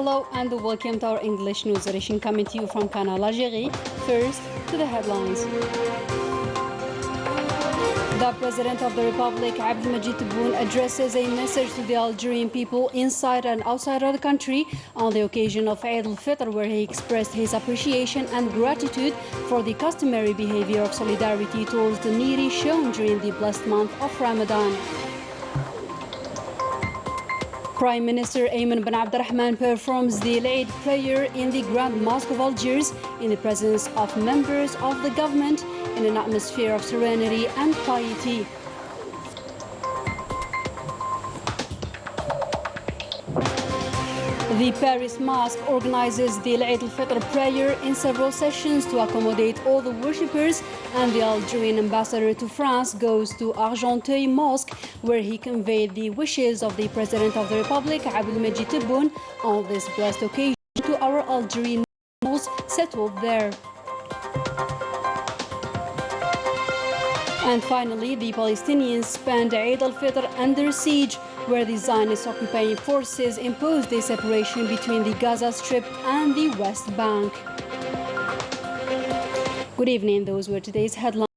Hello and welcome to our English news edition coming to you from Canal, Algérie. First, to the headlines. The President of the Republic, Abdelmajid Tebboune, addresses a message to the Algerian people inside and outside of the country on the occasion of Eid al-Fitr, where he expressed his appreciation and gratitude for the customary behavior of solidarity towards the needy shown during the blessed month of Ramadan. Prime Minister Ayman bin Abdurrahman performs the Eid prayer in the Grand Mosque of Algiers in the presence of members of the government in an atmosphere of serenity and piety. The Paris Mosque organizes the Eid al-Fitr prayer in several sessions to accommodate all the worshippers, and the Algerian ambassador to France goes to Argenteuil Mosque, where he conveyed the wishes of the President of the Republic, Abdelmajid Tebboune, on this blessed occasion to our Algerian nationals settled there. And finally, the Palestinians spent Eid al-Fitr under siege, where the Zionist occupying forces imposed a separation between the Gaza Strip and the West Bank. Good evening, those were today's headlines.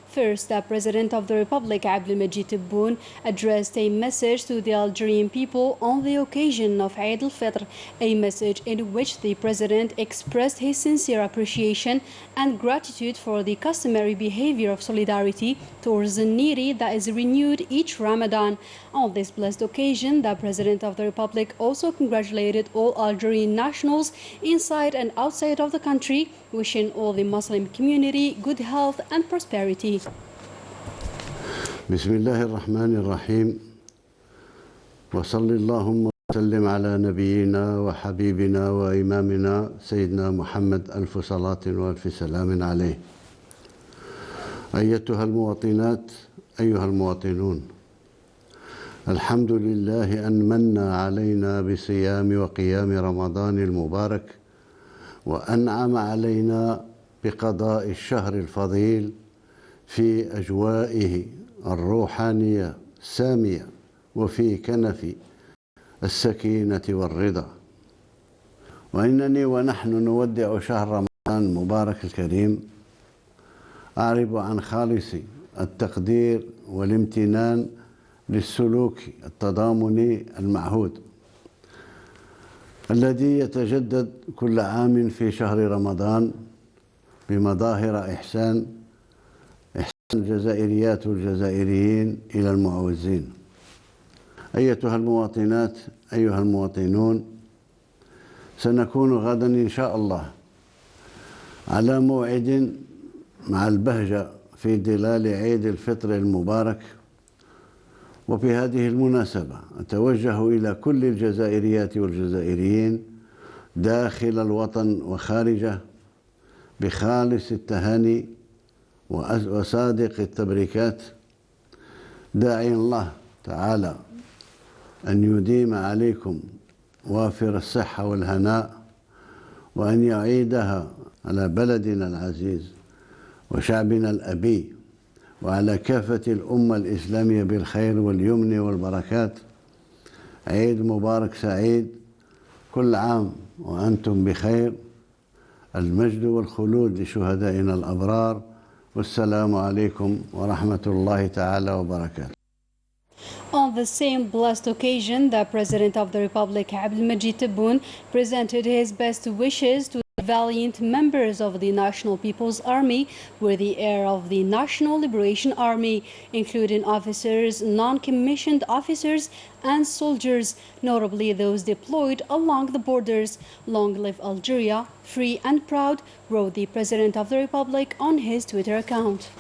First, the President of the Republic, Abdelmajid Tebboune, addressed a message to the Algerian people on the occasion of Eid al-Fitr, a message in which the President expressed his sincere appreciation and gratitude for the customary behavior of solidarity towards the needy that is renewed each Ramadan. On this blessed occasion, the President of the Republic also congratulated all Algerian nationals inside and outside of the country, wishing all the Muslim community good health and prosperity. بسم الله الرحمن الرحيم وصل اللهم وسلم على نبينا وحبيبنا وإمامنا سيدنا محمد ألف صلاة وألف سلام عليه. أيتها المواطنات أيها المواطنون، الحمد لله أن من علينا بصيام وقيام رمضان المبارك، وأنعم علينا بقضاء الشهر الفضيل في أجوائه الروحانية السامية وفي كنف السكينة والرضا. وإنني ونحن نودع شهر رمضان المبارك الكريم أعرب عن خالص التقدير والامتنان للسلوك التضامني المعهود الذي يتجدد كل عام في شهر رمضان بمظاهر إحسان الجزائريات والجزائريين إلى المعوزين. أيتها المواطنات أيها المواطنون، سنكون غدا إن شاء الله على موعد مع البهجة في ظلال عيد الفطر المبارك. وفي هذه المناسبة أتوجه إلى كل الجزائريات والجزائريين داخل الوطن وخارجه بخالص التهاني وصادق التبريكات، داعي الله تعالى أن يديم عليكم وافر الصحة والهناء، وأن يعيدها على بلدنا العزيز وشعبنا الأبي وعلى كافة الأمة الإسلامية بالخير واليمن والبركات. عيد مبارك سعيد، كل عام وأنتم بخير. المجد والخلود لشهدائنا الأبرار، والسلام عليكم ورحمة الله تعالى وبركاته. On the same blessed occasion, the President of the Republic, Abdelmajid Tebboune, presented his best wishes to the valiant members of the National People's Army with the air of the National Liberation Army, including officers, non-commissioned officers, and soldiers, notably those deployed along the borders. Long live Algeria, free and proud, wrote the President of the Republic on his Twitter account.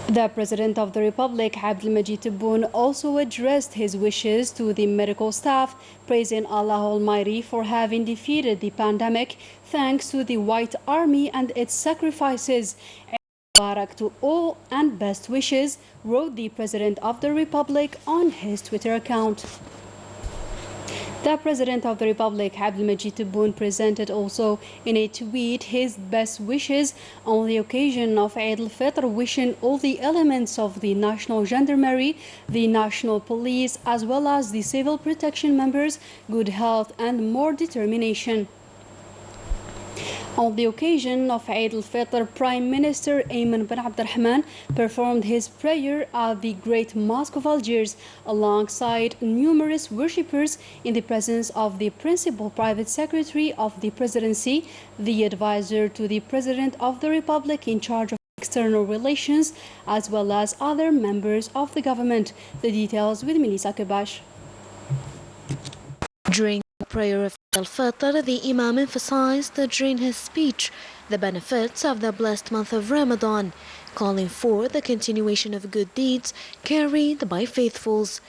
The President of the Republic, Abdelmajid Tebboune, also addressed his wishes to the medical staff, praising Allah Almighty for having defeated the pandemic thanks to the White Army and its sacrifices. Barak to all and best wishes, wrote the President of the Republic on his Twitter account. The President of the Republic, Abdelmajid Tebboune, presented also in a tweet his best wishes on the occasion of Eid al-Fitr, wishing all the elements of the National Gendarmerie, the National Police, as well as the Civil Protection members good health and more determination. On the occasion of Eid al-Fitr, Prime Minister Ayman bin Abdurrahman performed his prayer at the Great Mosque of Algiers alongside numerous worshippers in the presence of the Principal Private Secretary of the Presidency, the advisor to the President of the Republic in charge of external relations, as well as other members of the government. The details with Melissa Kebash. During the prayer of al-Fitr, the Imam emphasized during his speech the benefits of the blessed month of Ramadan, calling for the continuation of good deeds carried by faithfuls,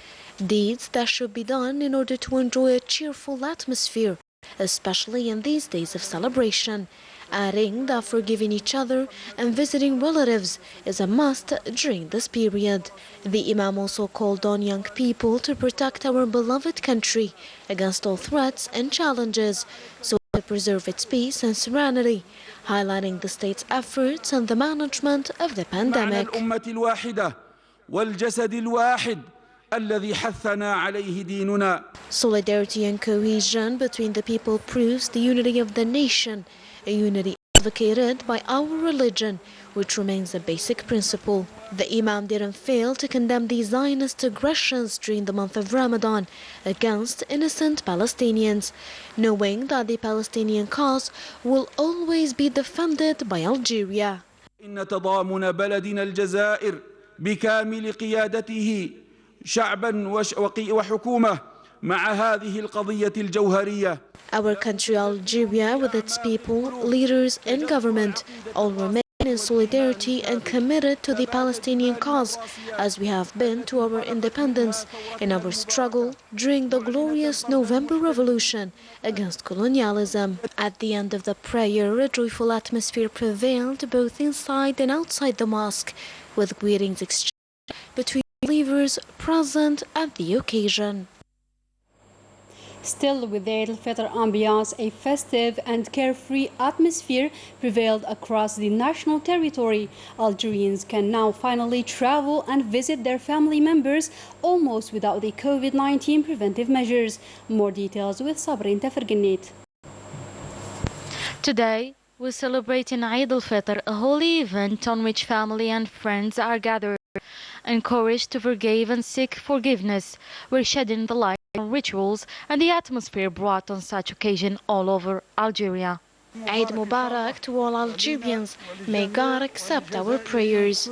deeds that should be done in order to enjoy a cheerful atmosphere, especially in these days of celebration, adding that forgiving each other and visiting relatives is a must during this period. The Imam also called on young people to protect our beloved country against all threats and challenges, so to preserve its peace and serenity, highlighting the state's efforts in the management of the pandemic. Solidarity and cohesion between the people proves the unity of the nation, a unity advocated by our religion, which remains a basic principle. The Imam didn't fail to condemn the Zionist aggressions during the month of Ramadan against innocent Palestinians, knowing that the Palestinian cause will always be defended by Algeria. إن تضامن بلدنا الجزائر بكامل قيادته شعبا وحكومة مع هذه القضية الجوهرية. Our country Algeria, with its people, leaders and government, all remain in solidarity and committed to the Palestinian cause, as we have been to our independence in our struggle during the glorious November Revolution against colonialism. At the end of the prayer, a joyful atmosphere prevailed both inside and outside the mosque, with greetings exchanged between believers present at the occasion. Still with the Eid al-Fitr ambiance, a festive and carefree atmosphere prevailed across the national territory. Algerians can now finally travel and visit their family members almost without the COVID-19 preventive measures. More details with Sabrin Tafergenit. Today, we celebrate in Eid al-Fitr, a holy event on which family and friends are gathered, encouraged to forgive and seek forgiveness. We're shedding the light on rituals and the atmosphere brought on such occasion all over Algeria. Eid Mubarak to all Algerians. May God accept our prayers.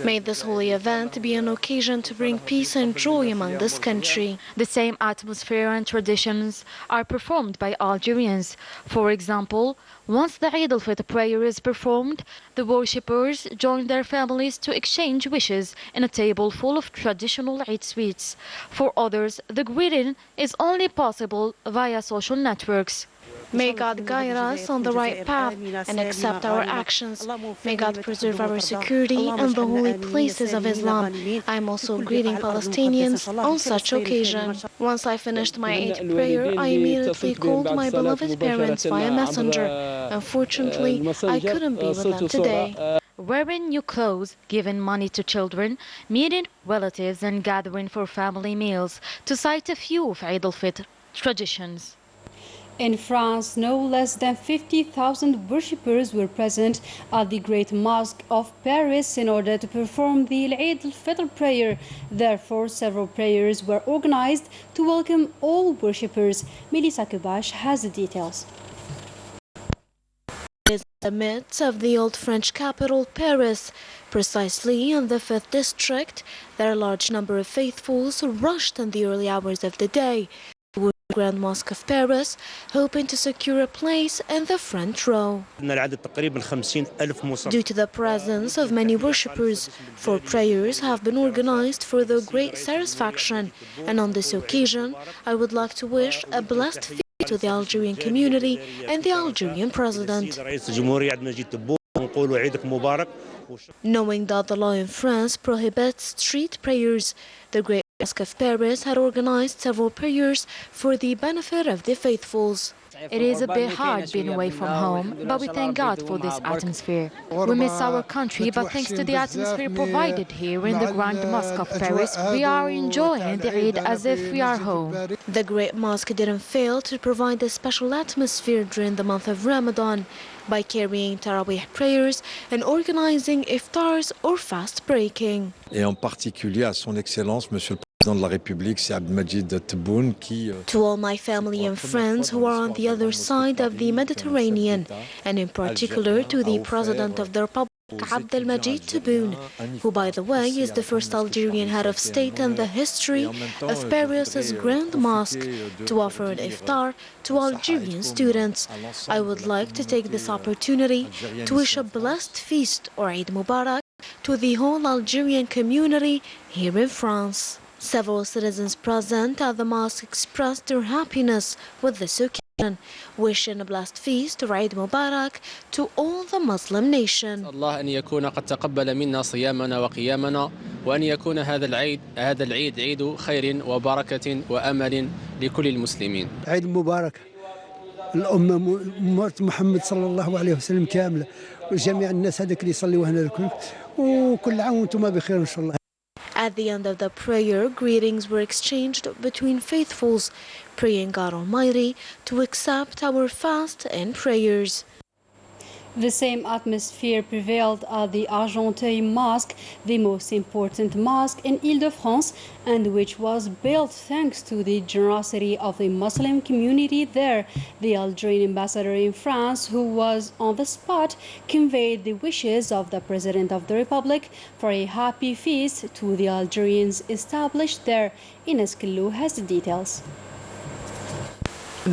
May this holy event be an occasion to bring peace and joy among this country. The same atmosphere and traditions are performed by Algerians. For example, once the Eid al-Fitr prayer is performed, the worshippers join their families to exchange wishes in a table full of traditional Eid sweets. For others, the greeting is only possible via social networks. May God guide us on the right path and accept our actions. May God preserve our security and the holy places of Islam. I am also greeting Palestinians on such occasion. Once I finished my Eid prayer, I immediately called my beloved parents via messenger. Unfortunately, I couldn't be with them today. Wearing new clothes, giving money to children, meeting relatives and gathering for family meals, to cite a few of Eid al-Fitr traditions. In France, no less than 50,000 worshippers were present at the Great Mosque of Paris in order to perform the Eid al-Fitr prayer. Therefore, several prayers were organized to welcome all worshippers. Melissa Kebash has the details. In the midst of the old French capital, Paris, precisely in the 5th district, there are a large number of faithfuls rushed in the early hours of the day to the Grand Mosque of Paris, hoping to secure a place in the front row. Due to the presence of many worshippers, 4 prayers have been organized for their great satisfaction, and on this occasion, I would like to wish a blessed feast to the Algerian community and the Algerian president. Knowing that the law in France prohibits street prayers, the great Mosque of Paris had organized several prayers for the benefit of the faithfuls. It is a bit hard being away from home, but we thank God for this atmosphere. We miss our country, but thanks to the atmosphere provided here in the Grand Mosque of Paris, we are enjoying the Eid as if we are home. The Great Mosque didn't fail to provide a special atmosphere during the month of Ramadan by carrying Tarawih prayers and organizing iftars or fast breaking. Et en particulier à son Excellence, Monsieur le Président de la République, c'est Abdelmajid Tebboune qui... To all my family and friends who are on the other side of the Mediterranean, and in particular to the President of the Republic, Abdelmajid Tebboune, who, by the way, is the first Algerian head of state in the history of Paris's Grand Mosque, to offer an iftar to Algerian students. I would like to take this opportunity to wish a blessed feast or Eid Mubarak to the whole Algerian community here in France. Several citizens present at the mosque expressed their happiness with this occasion, wishing a blessed feast or Eid Mubarak to all the Muslim nation. الله أن يكون قد تقبل منا صيامنا وقيامنا وأن يكون هذا العيد عيد خير وبركة وأمل لكل المسلمين. عيد مبارك الأمة محمد صلى الله عليه وسلم كاملة وجميع الناس هذاك اللي يصلوا هنا الكل وكل عام وانتم بخير إن شاء الله. At the end of the prayer, greetings were exchanged between faithfuls, praying God Almighty to accept our fast and prayers. The same atmosphere prevailed at the Argenteuil Mosque, the most important mosque in Ile-de-France, and which was built thanks to the generosity of the Muslim community there. The Algerian ambassador in France, who was on the spot, conveyed the wishes of the President of the Republic for a happy feast to the Algerians established there. Ines Kellou has the details.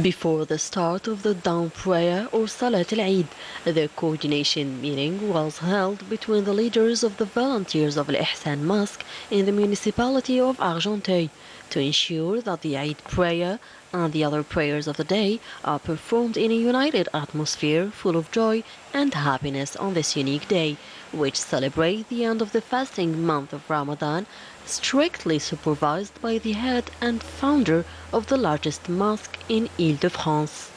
Before the start of the dawn prayer or Salat al-Eid, the coordination meeting was held between the leaders of the volunteers of Al-Ihsan Mosque in the municipality of Argenteuil to ensure that the Eid prayer and the other prayers of the day are performed in a united atmosphere full of joy and happiness on this unique day, which celebrates the end of the fasting month of Ramadan, strictly supervised by the head and founder of the largest mosque in Ile-de-France.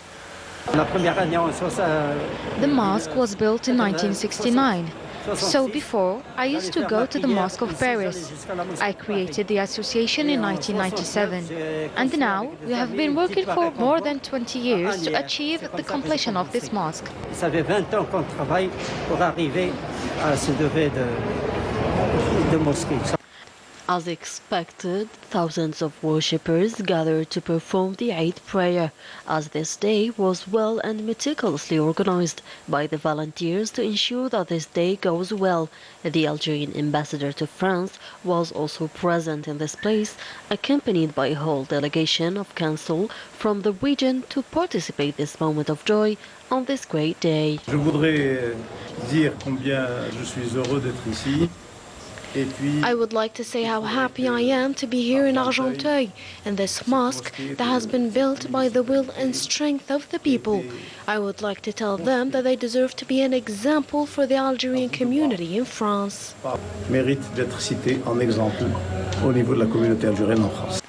The mosque was built in 1969. So before, I used to go to the Mosque of Paris. I created the association in 1997. And now we have been working for more than 20 years to achieve the completion of this mosque. As expected, thousands of worshippers gathered to perform the Eid prayer, as this day was well and meticulously organized by the volunteers to ensure that this day goes well. The Algerian ambassador to France was also present in this place, accompanied by a whole delegation of council from the region to participate in this moment of joy on this great day. Je voudrais dire combien je suis heureux d'être ici. I would like to say how happy I am to be here in Argenteuil, in this mosque that has been built by the will and strength of the people. I would like to tell them that they deserve to be an example for the Algerian community in France. Mérite d'être cité en exemple au niveau de la communauté algérienne en France.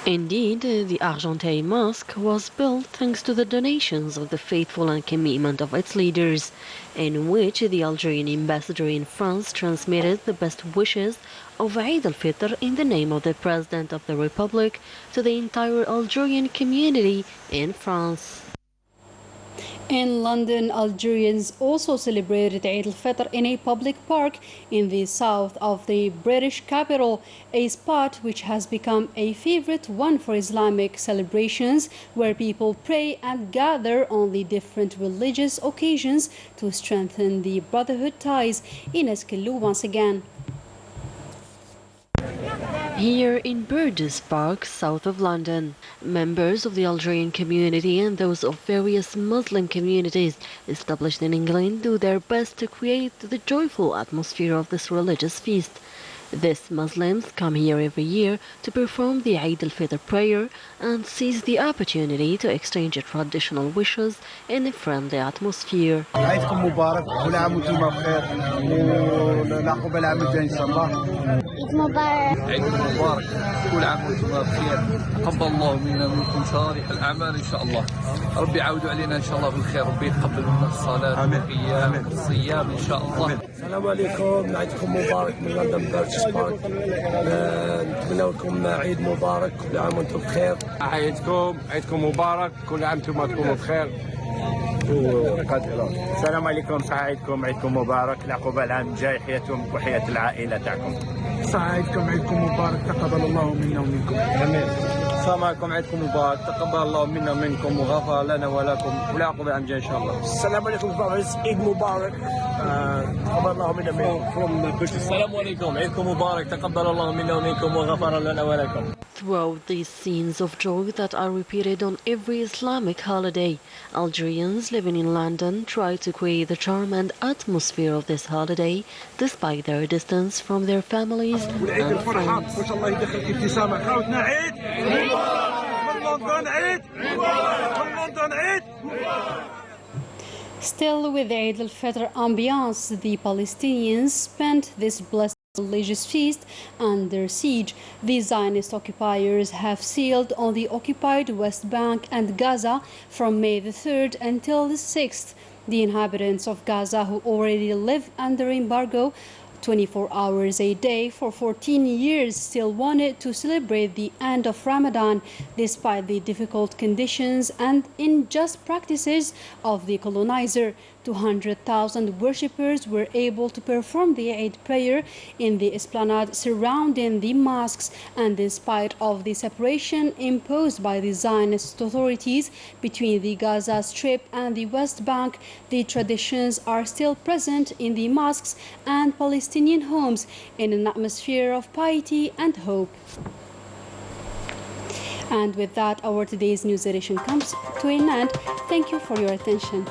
Indeed, the Argenteuil Mosque was built thanks to the donations of the faithful and commitment of its leaders, in which the Algerian ambassador in France transmitted the best wishes of Eid al-Fitr in the name of the President of the Republic to the entire Algerian community in France. In London, Algerians also celebrated Eid al-Fitr in a public park in the south of the British capital, a spot which has become a favorite one for Islamic celebrations, where people pray and gather on the different religious occasions to strengthen the brotherhood ties. Ines Kellou once again. Here in Burgess Park, south of London, members of the Algerian community and those of various Muslim communities established in England do their best to create the joyful atmosphere of this religious feast. These Muslims come here every year to perform the Eid al-Fitr prayer and seize the opportunity to exchange traditional wishes in a friendly atmosphere. عيدكم مبارك كل عام وانتم بخير ونعقب العام الجاي ان شاء الله. عيد مبارك. عيدكم مبارك كل عام وانتم بخير. تقبل الله منا ومنكم صالح الاعمال ان شاء الله. ربي يعاودوا علينا ان شاء الله بالخير. ربي يتقبل منا الصلاه والقيام والصيام ان شاء الله. السلام عليكم. عيدكم مبارك من لندن بيرتش بارك. نتمنى لكم عيد مبارك كل عام وانتم بخير. عيدكم مبارك كل عام وانتم تكونوا بخير. السلام عليكم. عيدكم مبارك. العقوبة العام الجاي حياتكم وحياة العائلة تاعكم. عيدكم مبارك. تقبل الله منا ومنكم. امين. السلام عليكم. عيدكم مبارك. تقبل الله منا ومنكم وغفر لنا ولكم والعقوبة العام الجاي ان شاء الله. السلام عليكم. عيد مبارك. تقبل الله منا ومنكم. السلام عليكم. عيدكم مبارك. تقبل الله منا ومنكم وغفر لنا ولكم. Throughout these scenes of joy that are repeated on every Islamic holiday, Algerians living in London try to create the charm and atmosphere of this holiday despite their distance from their families and friends. Still with the Eid al-Fitr ambiance, the Palestinians spent this blessed religious feast under siege. The Zionist occupiers have sealed on the occupied West Bank and Gaza from May the 3rd until the 6th. The inhabitants of Gaza, who already live under embargo 24 hours a day for 14 years, still wanted to celebrate the end of Ramadan despite the difficult conditions and unjust practices of the colonizer. 200,000 worshippers were able to perform the Eid prayer in the esplanade surrounding the mosques, and in spite of the separation imposed by the Zionist authorities between the Gaza Strip and the West Bank, the traditions are still present in the mosques and Palestinian homes in an atmosphere of piety and hope. And with that, our today's news edition comes to an end. Thank you for your attention.